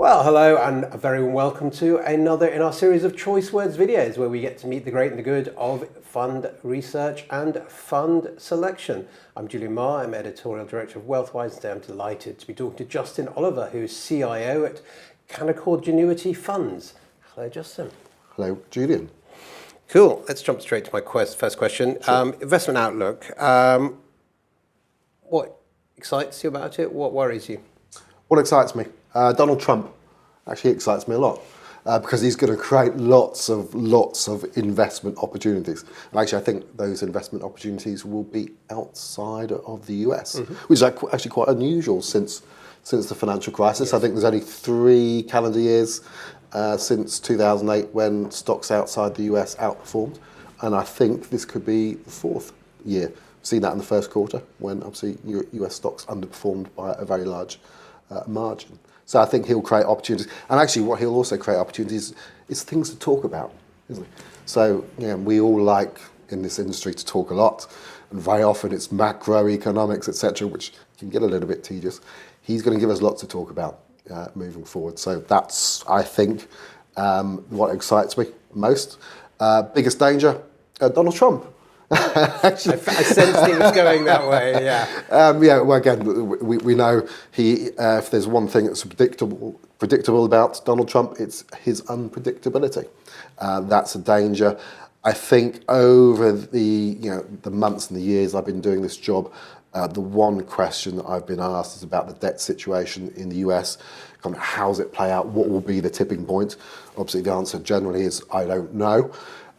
Well, hello and a very warm welcome to another in our series of Choice Words videos where we get to meet the great and the good of fund research and fund selection. I'm Julian Marr, I'm Editorial Director of Wealthwise, and today I'm delighted to be talking to Justin Oliver, who's CIO at Canaccord Genuity Funds. Hello, Justin. Hello, Julian. Cool, let's jump straight to my first question. Sure. Investment outlook. What excites you about it? What worries you? What excites me? Donald Trump actually excites me a lot because he's going to create lots of investment opportunities. And actually, I think those investment opportunities will be outside of the US, which is actually quite unusual since the financial crisis. Yes. I think there's only 3 calendar years since 2008 when stocks outside the US outperformed, and I think this could be the 4th year. We've seen that in the first quarter when obviously US stocks underperformed by a very large margin. So I think he'll create opportunities, and actually what he'll also create opportunities is things to talk about, isn't it? So we all like in this industry to talk a lot, and very often it's macroeconomics, etc., which can get a little bit tedious. He's going to give us lots to talk about moving forward. So that's, I think, what excites me most. Biggest danger, Donald Trump. Actually, I sensed he was going that way. Yeah. Well, again, we know he. If there's one thing that's predictable about Donald Trump, it's his unpredictability. That's a danger. I think over the months and the years I've been doing this job, the one question that I've been asked is about the debt situation in the US. Kind of how does it play out? What will be the tipping point? Obviously, the answer generally is I don't know.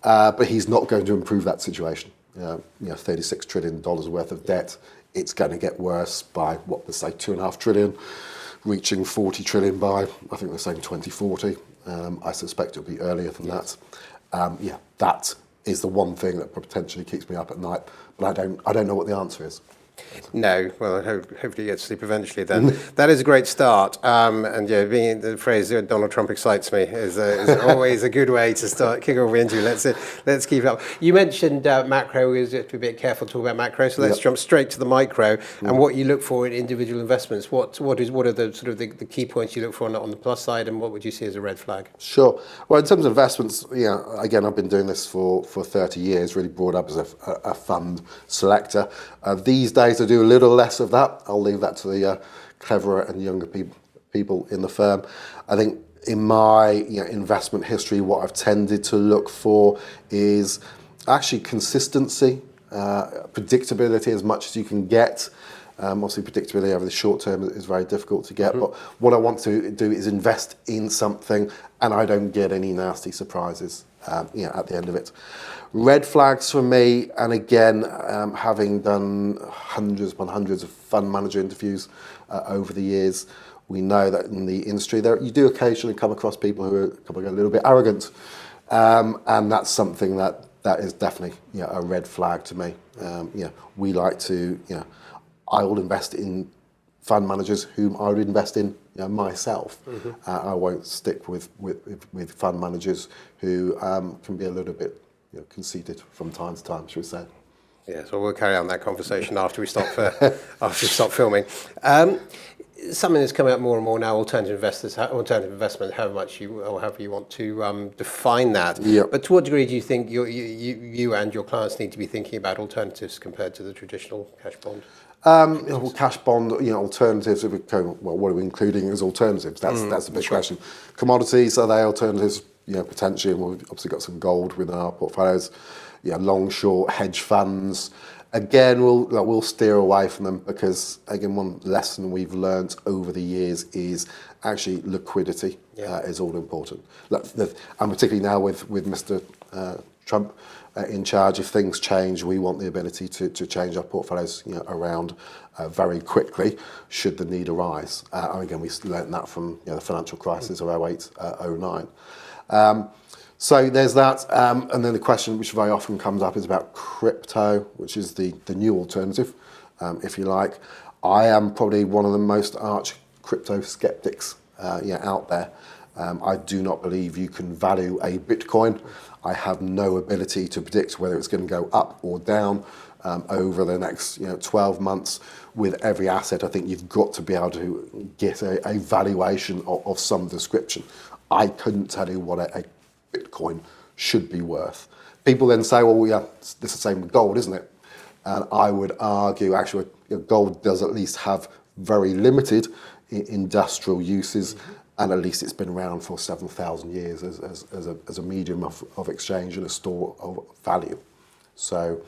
But he's not going to improve that situation. $36 trillion worth of debt. It's going to get worse by what they say, $2.5 trillion, reaching 40 trillion by I think they're saying 2040. I suspect it'll be earlier than that. That is the one thing that potentially keeps me up at night. But I don't know what the answer is. No, well, hopefully you get to sleep eventually then. That is a great start. And being the phrase Donald Trump excites me is always a good way to start kicking off into. Let's keep it up. You mentioned macro, we have to be a bit careful to talk about macro, so let's jump straight to the micro and what you look for in individual investments. What are the sort of the key points you look for on the plus side, and what would you see as a red flag? Sure. Well, in terms of investments, again, I've been doing this for 30 years, really brought up as a fund selector. These days I do a little less of that. I'll leave that to the cleverer and younger people in the firm. I think in my investment history, what I've tended to look for is actually consistency, predictability as much as you can get. Obviously, predictability over the short term is very difficult to get, but what I want to do is invest in something and I don't get any nasty surprises at the end of it. Red flags for me, and again, having done hundreds upon hundreds of fund manager interviews over the years, we know that in the industry you do occasionally come across people who are a little bit arrogant, and that's something that is definitely a red flag to me. We like to, I will invest in fund managers whom I would invest in myself. I won't stick with fund managers who can be a little bit conceited from time to time, should we say. Yeah, so we'll carry on that conversation after we stop filming. Something that's coming up more and more now, alternative investment, however you want to define that. Yep. But to what degree do you think you and your clients need to be thinking about alternatives compared to the traditional cash bond? Cash bond, alternatives. What are we including as alternatives? That's the big question. Commodities, are they alternatives? Potentially, and we've obviously got some gold within our portfolios. Long, short, hedge funds. Again, we'll steer away from them because, again, one lesson we've learnt over the years is actually liquidity is all important. And particularly now with Mr. Trump in charge, if things change, we want the ability to change our portfolios around very quickly should the need arise. And again, we learnt that from the financial crisis of 08, 09. So there's that, and then the question which very often comes up is about crypto, which is the new alternative, if you like. I am probably one of the most arch crypto skeptics out there. I do not believe you can value a Bitcoin. I have no ability to predict whether it's going to go up or down. over the next 12 months with every asset. I think you've got to be able to get a valuation of some description. I couldn't tell you what a Bitcoin should be worth. People then say, well, yeah, it's the same with gold, isn't it? And I would argue, actually, gold does at least have very limited industrial uses, and at least it's been around for 7,000 years as a medium of exchange and a store of value. So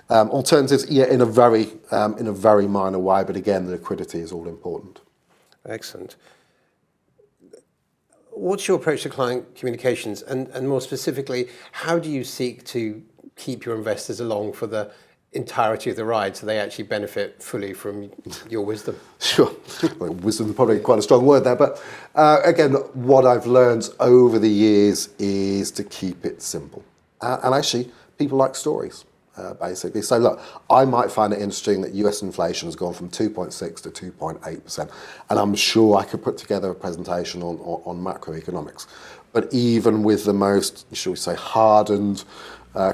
alternatives, yeah, in a very minor way, but again, the liquidity is all important. Excellent. What's your approach to client communications, and more specifically, how do you seek to keep your investors along for the entirety of the ride so they actually benefit fully from your wisdom? Sure. Well, wisdom is probably quite a strong word there, but again, what I've learned over the years is to keep it simple. And actually, people like stories, basically. So look, I might find it interesting that US inflation has gone from 2.6 to 2.8%, and I'm sure I could put together a presentation on macroeconomics. But even with the most, shall we say, hardened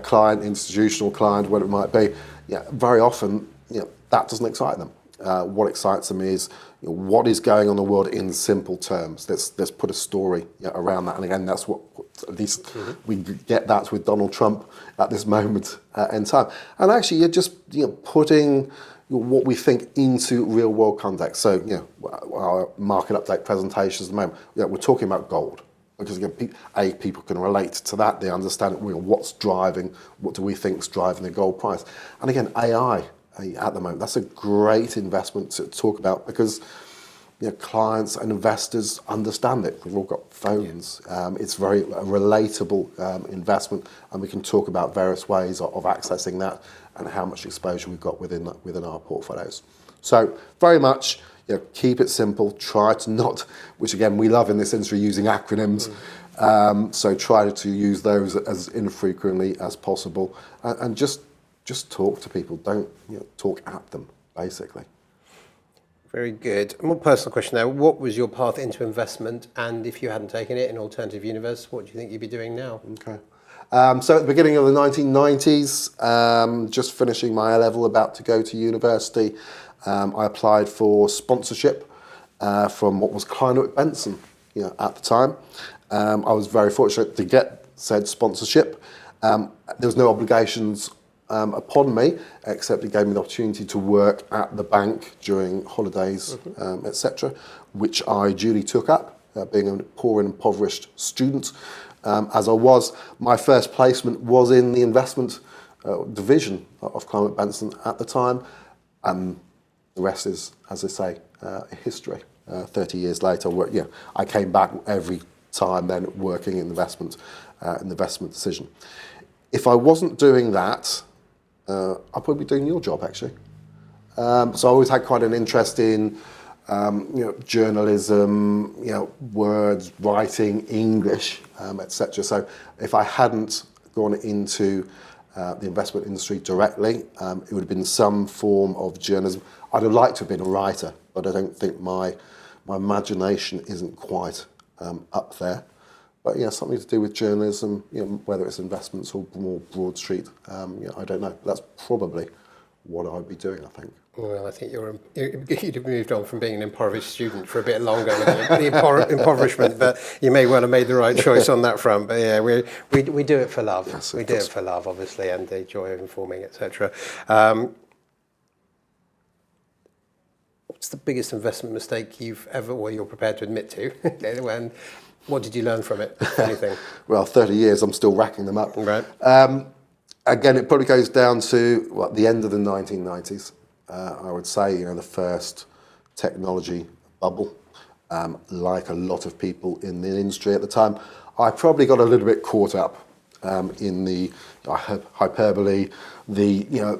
client, institutional client, whatever it might be, very often that doesn't excite them. What excites them is what is going on in the world in simple terms. Let's put a story around that. And again, that's what at least we get that with Donald Trump at this moment in time. And actually, you're just putting what we think into real world context. So our market update presentations at the moment, we're talking about gold. Because again, people can relate to that. They understand what's driving, what do we think is driving the gold price. And again, AI at the moment, that's a great investment to talk about because clients and investors understand it. We've all got phones. It's very relatable investment, and we can talk about various ways of accessing that and how much exposure we've got within our portfolios. So very much, keep it simple. Try to not, which again we love in this industry, using acronyms. So try to use those as infrequently as possible, and just talk to people. Don't talk at them, basically. Very good. A more personal question now. What was your path into investment, and if you hadn't taken it in alternative universe, what do you think you'd be doing now? Okay. So at the beginning of the 1990s, just finishing my A-level, about to go to university, I applied for sponsorship from what was Kleinwort Benson at the time. I was very fortunate to get said sponsorship. There was no obligations upon me, except it gave me the opportunity to work at the bank during holidays, etc., which I duly took up, being a poor and impoverished student. As I was, my first placement was in the investment division of Kleinwort Benson at the time. The rest is, as I say, history. 30 years later, I came back every time then working in investment decision. If I wasn't doing that, I'd probably be doing your job, actually. So I always had quite an interest in journalism, words, writing, English, etc. So if I hadn't gone into the investment industry directly, it would have been some form of journalism. I'd have liked to have been a writer, but I don't think my imagination isn't quite up there. But something to do with journalism, whether it's investments or more Broad Street, I don't know. That's probably what I'd be doing, I think. Well, I think you'd have moved on from being an impoverished student for a bit longer with the impoverishment, but you may well have made the right choice on that front. But yeah, we do it for love. Yes, we do it for love, obviously, and the joy of informing, etc. What's the biggest investment mistake you've ever, or you're prepared to admit to? And what did you learn from it, if anything? Well, 30 years, I'm still racking them up. Right. Again, it probably goes down to the end of the 1990s. I would say, the first technology bubble, like a lot of people in the industry at the time. I probably got a little bit caught up in the hyperbole. The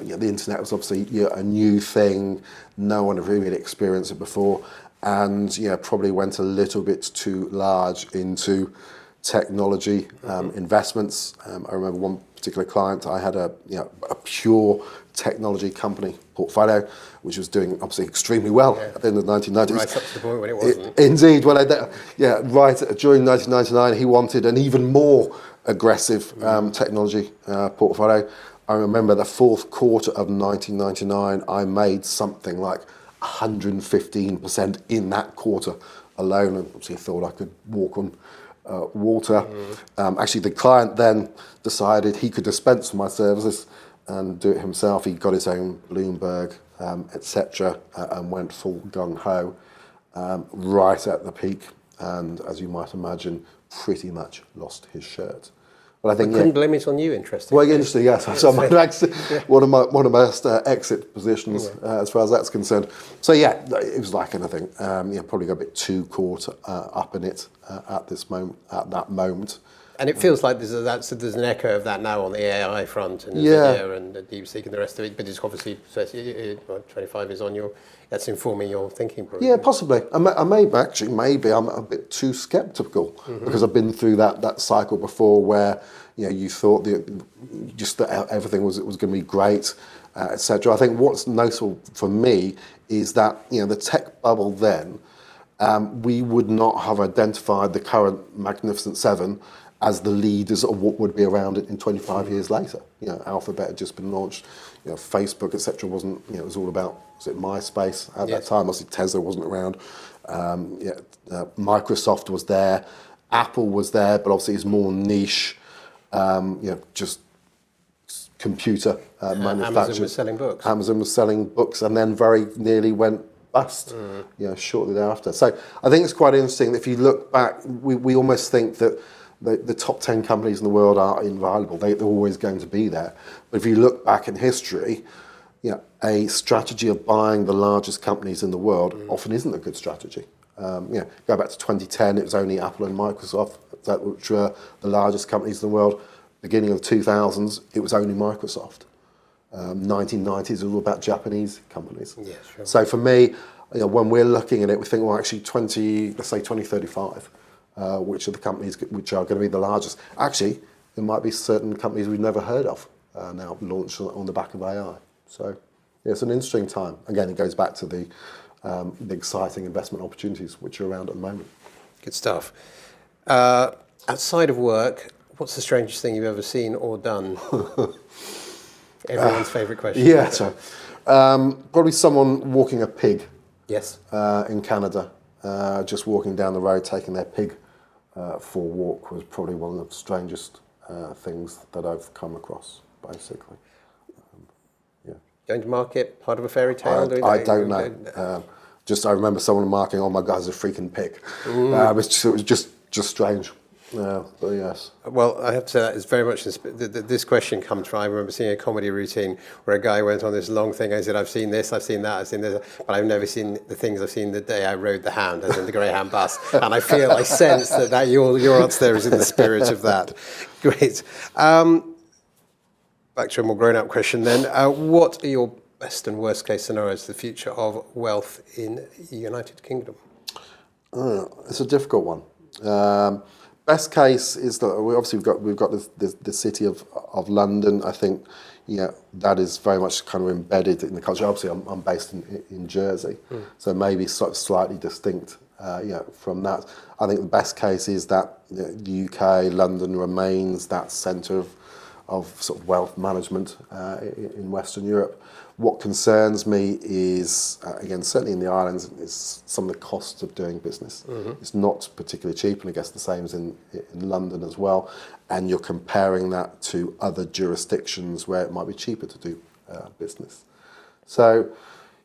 internet was obviously a new thing. No one had really experienced it before, and probably went a little bit too large into technology investments. I remember one particular client. I had a pure technology company portfolio, which was doing obviously extremely well at the end of the 1990s. Right up to the point when it wasn't. Indeed. Well, right during 1999, he wanted an even more aggressive technology portfolio. I remember the fourth quarter of 1999, I made something like 115% in that quarter alone, and obviously thought I could walk on water. Actually, the client then decided he could dispense my services and do it himself. He got his own Bloomberg, etc., and went full gung-ho right at the peak, and as you might imagine, pretty much lost his shirt. But I think Couldn't blame it on you, interesting. well, interesting, yes. So my one of my best exit positions as far as that's concerned. So yeah, it was like anything. Probably got a bit too caught up in it at that moment. And it feels like there's an echo of that now on the AI front and Yeah. NVIDIA and the DeepSeek and the rest of it. But it's obviously 25 is on your. That's informing your thinking. Probably. Yeah, possibly. Maybe I'm a bit too skeptical because I've been through that cycle before where you thought that everything was going to be great, etc. I think what's notable for me is that the tech bubble then we would not have identified the current Magnificent Seven as the leaders of what would be around it in 25 years later. Alphabet had just been launched, Facebook, etc. wasn't, it was all about, was it MySpace at that time? Obviously Tesla wasn't around. Microsoft was there. Apple was there, but obviously it's more niche, just computer manufacturers. Amazon was selling books. Amazon was selling books and then very nearly went bust, shortly thereafter. So I think it's quite interesting that if you look back, we almost think that the top 10 companies in the world are invaluable. They're always going to be there. But if you look back in history, a strategy of buying the largest companies in the world often isn't a good strategy. Go back to 2010, it was only Apple and Microsoft which were the largest companies in the world. Beginning of the 2000s, it was only Microsoft. 1990s, it was all about Japanese companies. Yeah, sure. So for me, when we're looking at it, we think, well, actually, let's say 2035. Which are the companies which are going to be the largest? Actually, there might be certain companies we've never heard of now launched on the back of AI. So it's an interesting time. Again, it goes back to the exciting investment opportunities which are around at the moment. Good stuff. Outside of work, what's the strangest thing you've ever seen or done? Everyone's favourite question. Yeah, so probably someone walking a pig. Yes. In Canada, just walking down the road, taking their pig for a walk was probably one of the strangest things that I've come across, basically. Going to market, part of a fairy tale? I don't know. I remember someone marking, "Oh my God, it's a freaking pig." It was just strange. But yes. Well, I have to say that is very much this question comes from. I remember seeing a comedy routine where a guy went on this long thing. I said, "I've seen this, I've seen that, I've seen this, but I've never seen the things I've seen the day I rode the hound, as in the Greyhound bus." And I sense that your answer there is in the spirit of that. Great. Back to a more grown-up question then. What are your best and worst case scenarios for the future of wealth in the United Kingdom? It's a difficult one. Best case is that we've got the city of London. I think that is very much kind of embedded in the culture. Obviously, I'm based in Jersey, so maybe slightly distinct from that. I think the best case is that the UK, London remains that centre of sort of wealth management in Western Europe. What concerns me is, again, certainly in the islands, is some of the costs of doing business. It's not particularly cheap, and I guess the same is in London as well. And you're comparing that to other jurisdictions where it might be cheaper to do business. So,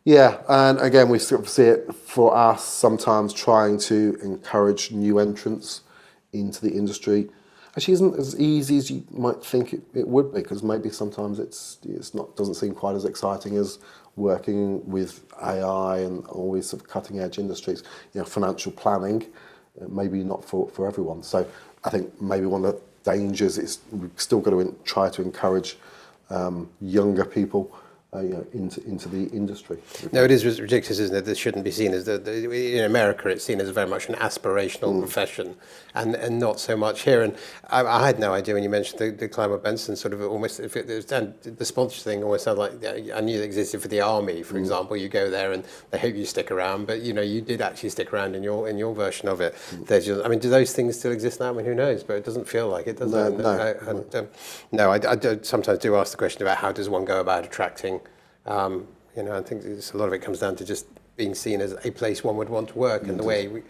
yeah, and again, we sort of see it for us sometimes trying to encourage new entrants into the industry. Actually isn't as easy as you might think it would be, because maybe sometimes doesn't seem quite as exciting as working with AI and all these sort of cutting edge industries. Financial planning, maybe not for everyone. So I think maybe one of the dangers is we've still got to try to encourage younger people into the industry. No, it is ridiculous, isn't it? This shouldn't be seen as in America. It's seen as very much an aspirational profession, and not so much here. And I had no idea when you mentioned the Climber Benson sort of almost. If it was, and the sponsor thing almost sounded like I knew it existed for the army, for example. You go there and they hope you stick around, but you did actually stick around in your version of it. There's just, I mean, do those things still exist now? I mean, who knows? But it doesn't feel like it, does it? No. I sometimes do ask the question about how does one go about attracting. I think a lot of it comes down to just being seen as a place one would want to work, and the way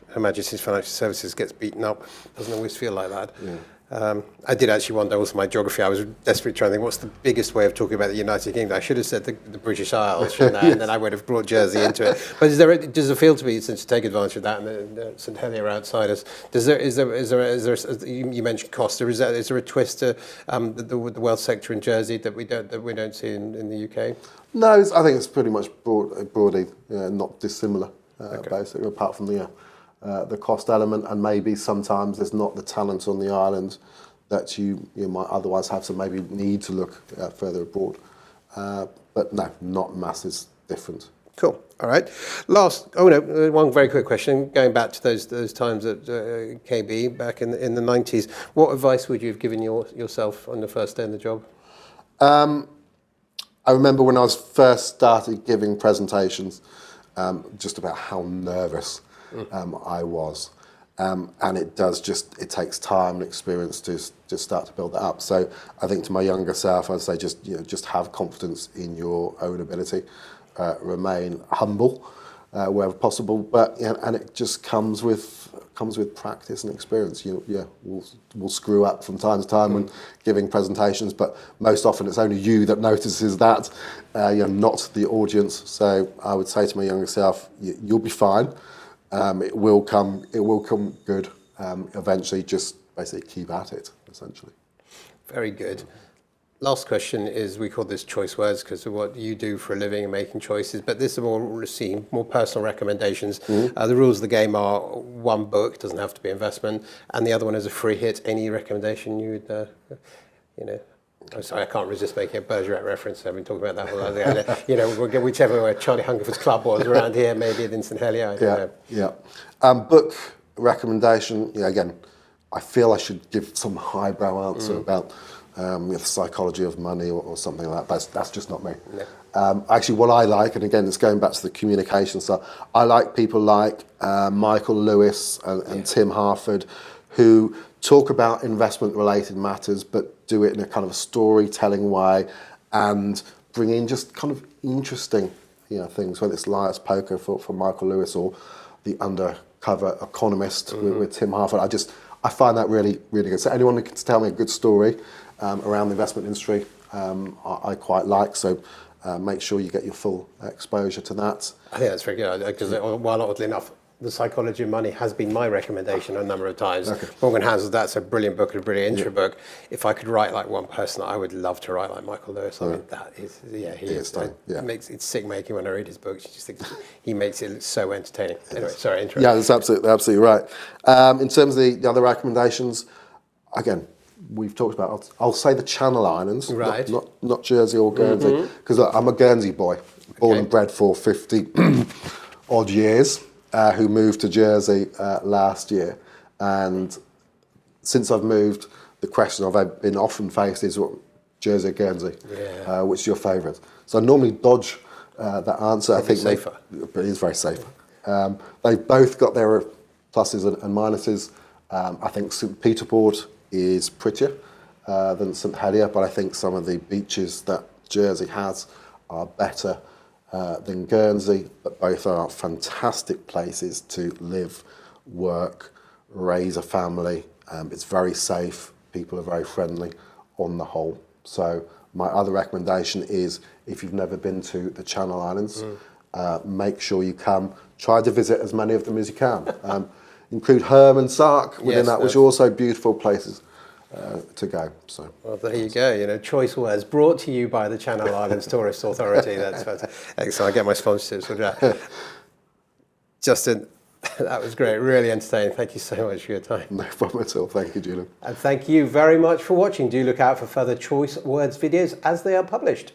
Her Majesty's Financial Services gets beaten up doesn't always feel like that. Yeah. I did actually wonder, also my geography, I was desperately trying to think, what's the biggest way of talking about the United Kingdom? I should have said the British Isles, shouldn't I? And then I would have brought Jersey into it. But does there feel to be, since you take advantage of that, and St Helier outside us, is there, you mentioned Costa, is there a twist to the wealth sector in Jersey that we don't see in the UK? No, I think it's pretty much broadly not dissimilar, basically, apart from the cost element, and maybe sometimes there's not the talent on the island that you might otherwise have, so maybe need to look further abroad. But no, not massive different. Cool. All right. One very quick question. Going back to those times at KB back in the 90s, what advice would you have given yourself on the first day in the job? I remember when I was first started giving presentations, just about how nervous I was, and it takes time and experience to just start to build that up. So I think to my younger self, I'd say just have confidence in your own ability, remain humble wherever possible, and it just comes with practice and experience. We'll screw up from time to time when giving presentations, but most often it's only you that notices that, not the audience. So I would say to my younger self, you'll be fine. It will come good eventually. Just basically keep at it, essentially. Very good. Last question is, we call this choice words because of what you do for a living and making choices, but this is more personal recommendations. The rules of the game are one book, doesn't have to be investment, and the other one is a free hit. Any recommendation you would, I'm sorry, I can't resist making a Bergerac reference. I've been talking about that all the whichever Charlie Hungerford's club was around here, maybe at St Helier, I don't know. Book recommendation, again, I feel I should give some highbrow answer about the psychology of money or something like that. That's just not me. No. Actually, what I like, and again, it's going back to the communication stuff, I like people like Michael Lewis and Tim Harford, who talk about investment-related matters, but do it in a kind of a storytelling way, and bring in just kind of interesting, things. Whether it's Liar's Poker for Michael Lewis, or The Undercover Economist with Tim Harford, I find that really, really good. So anyone who can tell me a good story around the investment industry, I quite like. So make sure you get your full exposure to that. I think that's very good, because while oddly enough, The Psychology of Money has been my recommendation a number of times. Okay. Morgan Housel, that's a brilliant book and a brilliant intro book. If I could write like one person, I would love to write like Michael Lewis. I mean, that is, he is. It's sick making when I read his books. You just think he makes it look so entertaining. Anyway, sorry, intro. Yeah, that's absolutely right. In terms of the other recommendations, again, we've talked about, I'll say the Channel Islands, right. not Jersey or Guernsey, because I'm a Guernsey boy, born and bred for 50 odd years. Who moved to Jersey last year, and since I've moved, the question I've been often faced is, what, Jersey or Guernsey? Yeah. Which is your favourite? So I normally dodge that answer. I think safer. But it is very safe. They've both got their pluses and minuses. I think St Peterport is prettier than St Helier, but I think some of the beaches that Jersey has are better than Guernsey, but both are fantastic places to live, work, raise a family. It's very safe. People are very friendly on the whole. So my other recommendation is, if you've never been to the Channel Islands, make sure you come. Try to visit as many of them as you can. Include Herm and Sark within that, which are also beautiful places to go. So, well, there you go. Choice words brought to you by the Channel Islands Tourist Authority. That's fantastic. Excellent. I get my sponsorships for that. Justin, that was great. Really entertaining. Thank you so much for your time. No problem at all. Thank you, Julian. And thank you very much for watching. Do look out for further Choice Words videos as they are published.